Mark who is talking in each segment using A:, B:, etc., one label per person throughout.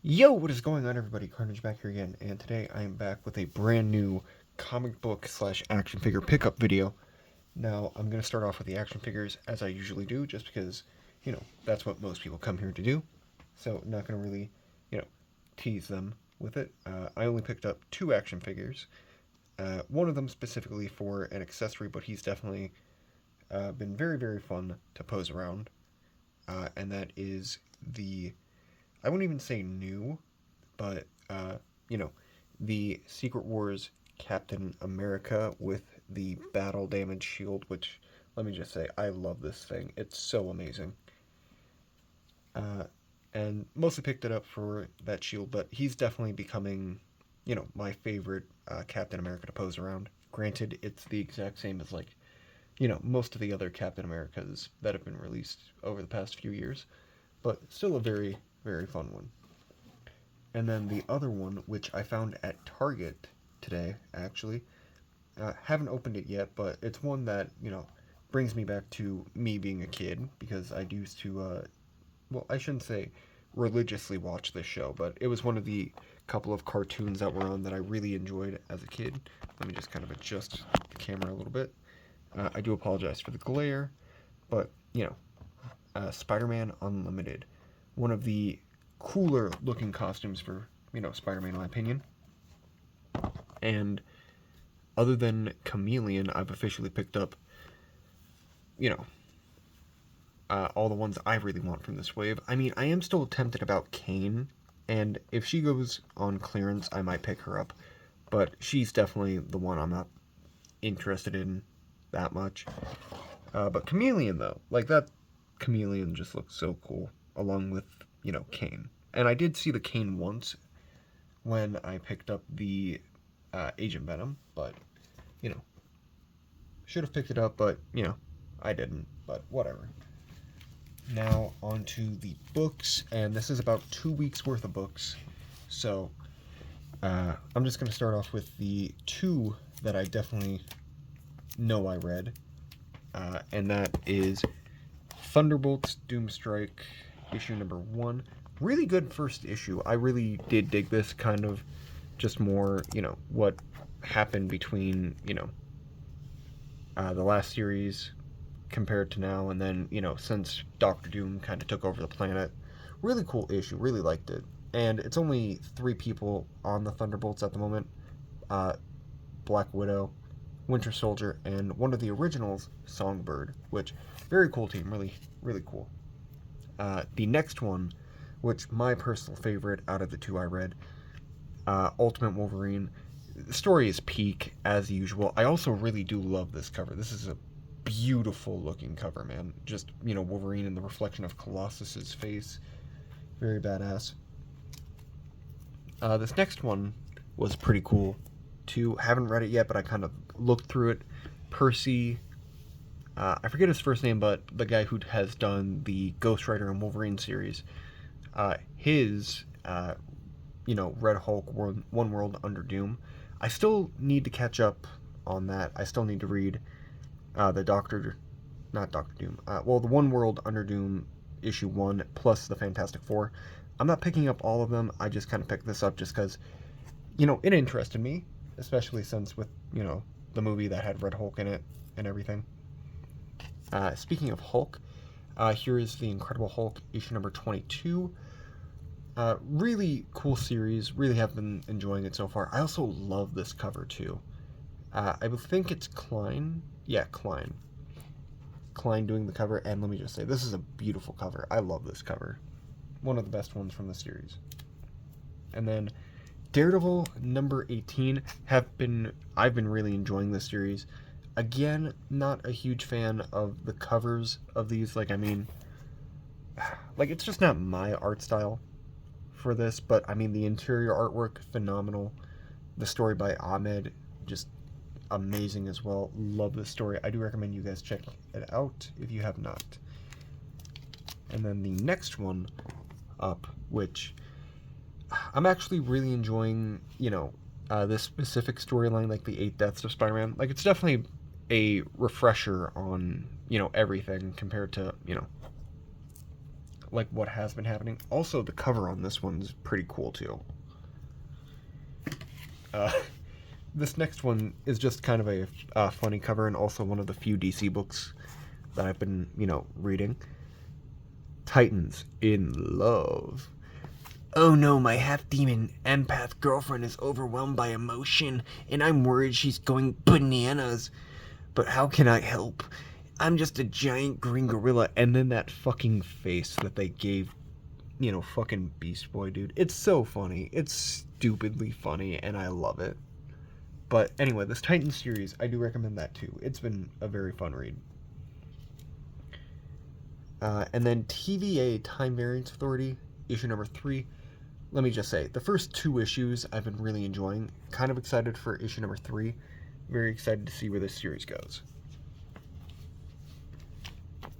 A: Yo, what is going on, everybody? Carnage back here again, and today I am back with a brand new comic book slash action figure pickup video. Now, I'm going to start off with the action figures as I usually do, just because, that's what most people come here to do. So, not going to really, tease them with it. I only picked up two action figures. One of them specifically for an accessory, but he's definitely been very, very fun to pose around. And that is I wouldn't even say new, but you know, the Secret Wars Captain America with the battle damage shield, which let me just say, I love this thing. It's so amazing. Uh, and mostly picked it up for that shield, but he's definitely becoming, my favorite Captain America to pose around. Granted, it's the exact same as most of the other Captain Americas that have been released over the past few years, but still a very, very fun one. And then the other one, which I found at Target today, actually, haven't opened it yet, but it's one that, brings me back to me being a kid, because I used to, well, I shouldn't say religiously watch this show, but it was one of the couple of cartoons that were on that I really enjoyed as a kid. Let me just kind of adjust the camera a little bit. I do apologize for the glare, but, Spider-Man Unlimited. One of the cooler looking costumes for, Spider-Man in my opinion. And other than Chameleon, I've officially picked up, you know, all the ones I really want from this wave. I mean, I am still tempted about Kane, and if she goes on clearance, I might pick her up. But she's definitely the one I'm not interested in that much. But Chameleon, though, like that Chameleon just looks so cool, along with, Kane. And I did see the Kane once when I picked up the Agent Venom, but, you know, should have picked it up, but, I didn't, but whatever. Now, on to the books, and this is about 2 weeks worth of books, so I'm just going to start off with the two that I definitely know I read, and that is Thunderbolts Doomstrike issue number 1. Really good first issue. I really did dig this, kind of just more, what happened between, the last series compared to now, and then, since Doctor Doom kind of took over the planet. Really cool issue, really liked it. And it's only 3 people on the Thunderbolts at the moment. Black Widow, Winter Soldier, and one of the originals, Songbird, which, very cool team, really, really cool. The next one, which my personal favorite out of the two I read, Ultimate Wolverine. The story is peak, as usual. I also really do love this cover. This is a beautiful looking cover, man. Just, Wolverine in the reflection of Colossus's face. Very badass. This next one was pretty cool, too. Haven't read it yet, but I kind of looked through it. Percy, I forget his first name, but the guy who has done the Ghost Rider and Wolverine series, his, Red Hulk, One World Under Doom. I still need to catch up on that. I still need to read the not Doctor Doom, the One World Under Doom issue 1 plus the Fantastic Four. I'm not picking up all of them. I just kind of picked this up just because, it interested me, especially since with, the movie that had Red Hulk in it and everything. Speaking of Hulk, here is the Incredible Hulk issue number 22. Really cool series. Really have been enjoying it so far. I also love this cover too. I think it's Klein. Yeah, Klein. Klein doing the cover, and let me just say, this is a beautiful cover. I love this cover. One of the best ones from the series. And then Daredevil number 18 I've been really enjoying this series. Again, not a huge fan of the covers of these. It's just not my art style for this, but the interior artwork, phenomenal. The story by Ahmed, just amazing as well. Love this story. I do recommend you guys check it out if you have not. And then the next one up, which I'm actually really enjoying, this specific storyline, like the 8 Deaths of Spider-Man. It's definitely a refresher on, everything compared to, like what has been happening. Also, the cover on this one's pretty cool too. This next one is just kind of a funny cover, and also one of the few DC books that I've been, reading. Titans in Love. Oh no, my half-demon empath girlfriend is overwhelmed by emotion, and I'm worried she's going bananas. But how can I help? I'm just a giant green gorilla. And then that fucking face that they gave, fucking Beast Boy, dude. It's so funny. It's stupidly funny, and I love it. But anyway, this Titan series, I do recommend that too. It's been a very fun read. And then TVA Time Variance Authority, issue number 3. Let me just say, the first 2 issues I've been really enjoying. Kind of excited for issue number 3. Very excited to see where this series goes.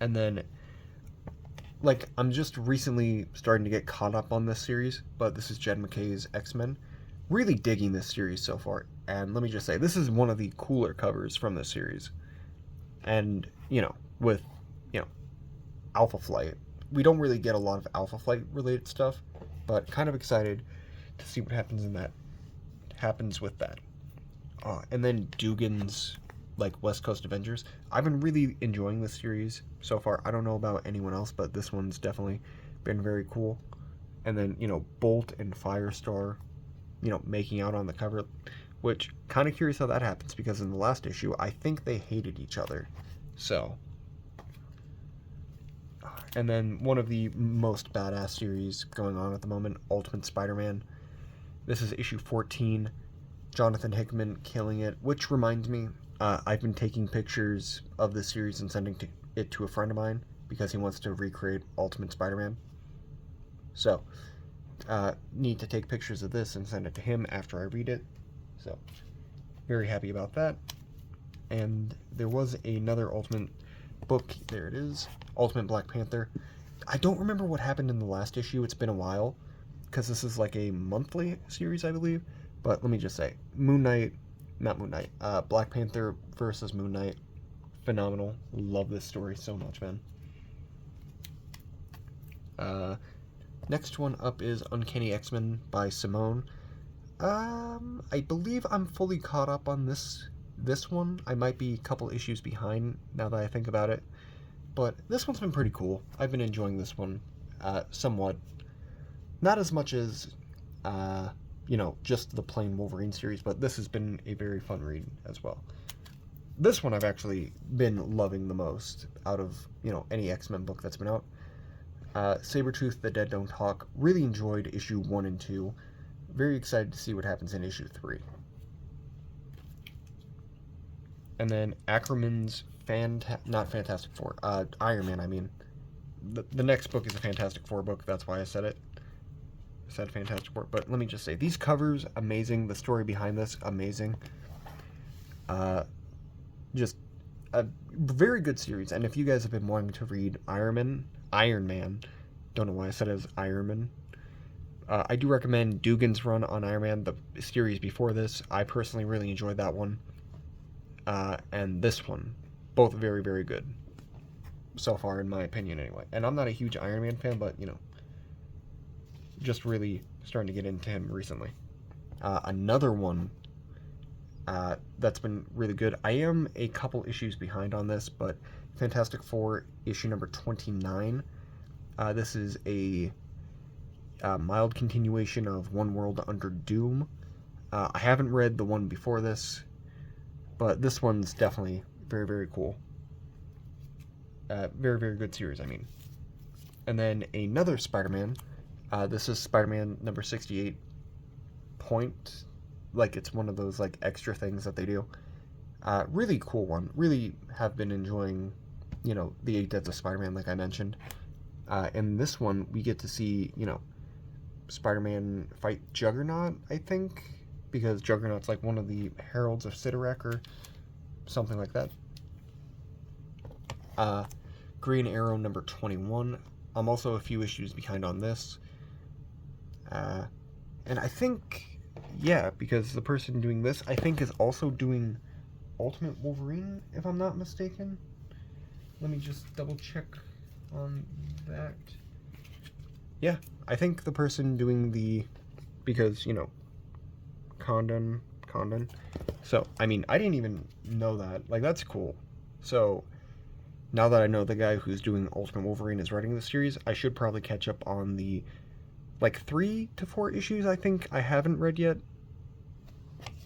A: And then, I'm just recently starting to get caught up on this series, but this is Jed MacKay's X-Men. Really digging this series so far. And let me just say, this is one of the cooler covers from this series. And, with, Alpha Flight. We don't really get a lot of Alpha Flight related stuff, but kind of excited to see what happens with that. And then Dugan's West Coast Avengers. I've been really enjoying this series so far. I don't know about anyone else, but this one's definitely been very cool. And then, Bolt and Firestar, making out on the cover, which kind of curious how that happens, because in the last issue, I think they hated each other. So, and then one of the most badass series going on at the moment, Ultimate Spider-Man. This is issue 14. Jonathan Hickman killing it, which reminds me, I've been taking pictures of this series and sending it to a friend of mine because he wants to recreate Ultimate Spider-Man. So, need to take pictures of this and send it to him after I read it. So, very happy about that. And there was another Ultimate book. There it is. Ultimate Black Panther. I don't remember what happened in the last issue. It's been a while, because this is a monthly series, I believe. But let me just say, Black Panther versus Moon Knight, phenomenal. Love this story so much, man. Next one up is Uncanny X-Men by Simone. I believe I'm fully caught up on this one. I might be a couple issues behind now that I think about it. But this one's been pretty cool. I've been enjoying this one somewhat. Not as much as, just the plain Wolverine series, but this has been a very fun read as well. This one I've actually been loving the most out of, any X-Men book that's been out. Sabretooth, The Dead Don't Talk. Really enjoyed issue 1 and 2. Very excited to see what happens in issue 3. And then Ackerman's not Fantastic Four, Iron Man, I mean. The next book is a Fantastic Four book, that's why I said it. I said Fantastic Four, but let me just say, these covers, amazing. The story behind this, amazing. Just a very good series, and if you guys have been wanting to read Iron Man, don't know why I said it as Iron Man. I do recommend Dugan's run on Iron Man, the series before this. I personally really enjoyed that one. And this one. Both very, very good. So far, in my opinion, anyway. And I'm not a huge Iron Man fan, but, just really starting to get into him recently. Another one that's been really good. I am a couple issues behind on this, but Fantastic Four, issue number 29. This is a mild continuation of One World Under Doom. I haven't read the one before this, but this one's definitely very, very cool. Very, very good series, I mean. And then another Spider-Man. This is Spider-Man number 68. It's one of those, extra things that they do. Really cool one. Really have been enjoying, the 8 Deaths of Spider-Man, like I mentioned. In this one, we get to see, Spider-Man fight Juggernaut, I think. Because Juggernaut's, one of the heralds of Cyttorak, or something like that. Green Arrow number 21. I'm also a few issues behind on this. And I think, because the person doing this, I think, is also doing Ultimate Wolverine, if I'm not mistaken. Let me just double check on that. yeah, I think the person doing because, Condon. So, I mean, I didn't even know that. Like, that's cool. So, now that I know the guy who's doing Ultimate Wolverine is writing the series, I should probably catch up on the, like, 3 to 4 issues I think I haven't read yet.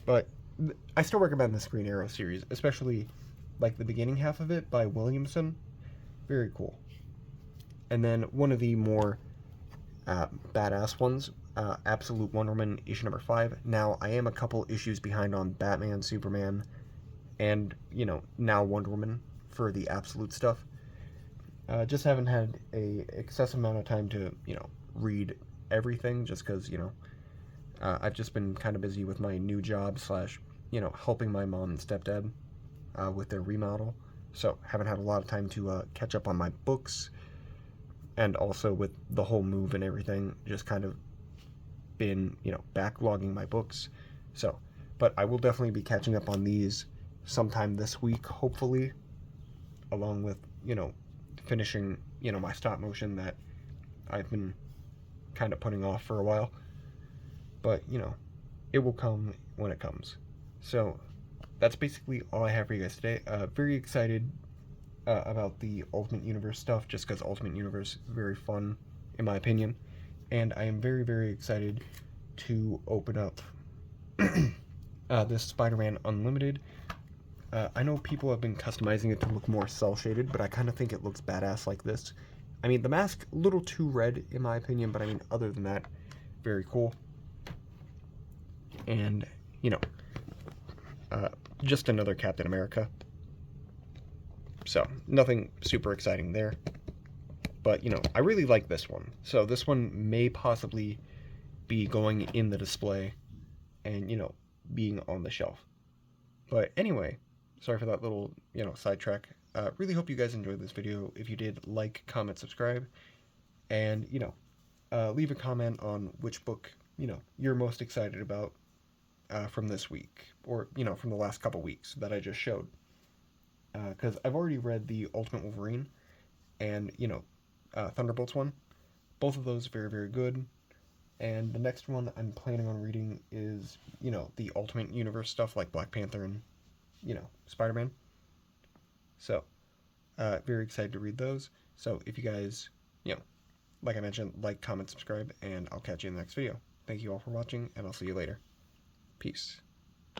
A: But I still recommend this Green Arrow series, especially, like, the beginning half of it by Williamson. Very cool. And then one of the more badass ones, Absolute Wonder Woman issue number 5. Now, I am a couple issues behind on Batman, Superman, and, now Wonder Woman for the Absolute stuff. Just haven't had a excessive amount of time to, read everything just because, I've just been kind of busy with my new job slash, helping my mom and stepdad with their remodel. So haven't had a lot of time to catch up on my books, and also with the whole move and everything, just kind of been, backlogging my books. So, but I will definitely be catching up on these sometime this week, hopefully, along with, finishing, my stop motion that I've been kind of putting off for a while. But, it will come when it comes. So, that's basically all I have for you guys today. Very excited about the Ultimate Universe stuff, just because Ultimate Universe is very fun, in my opinion. And I am very, very excited to open up this Spider-Man Unlimited. I know people have been customizing it to look more cel-shaded, but I kind of think it looks badass like this. I mean, the mask, a little too red, in my opinion, but I mean, other than that, very cool. And, just another Captain America. So, nothing super exciting there. But, I really like this one. So, this one may possibly be going in the display and, being on the shelf. But anyway, sorry for that little, sidetrack. Really hope you guys enjoyed this video. If you did, like, comment, subscribe, and, leave a comment on which book, you're most excited about from this week, or, from the last couple weeks that I just showed. Because I've already read the Ultimate Wolverine and, Thunderbolts one. Both of those very, very good. And the next one I'm planning on reading is, the Ultimate Universe stuff like Black Panther and, Spider-Man. So, very excited to read those. So, if you guys, like I mentioned, like, comment, subscribe, and I'll catch you in the next video. Thank you all for watching, and I'll see you later. Peace.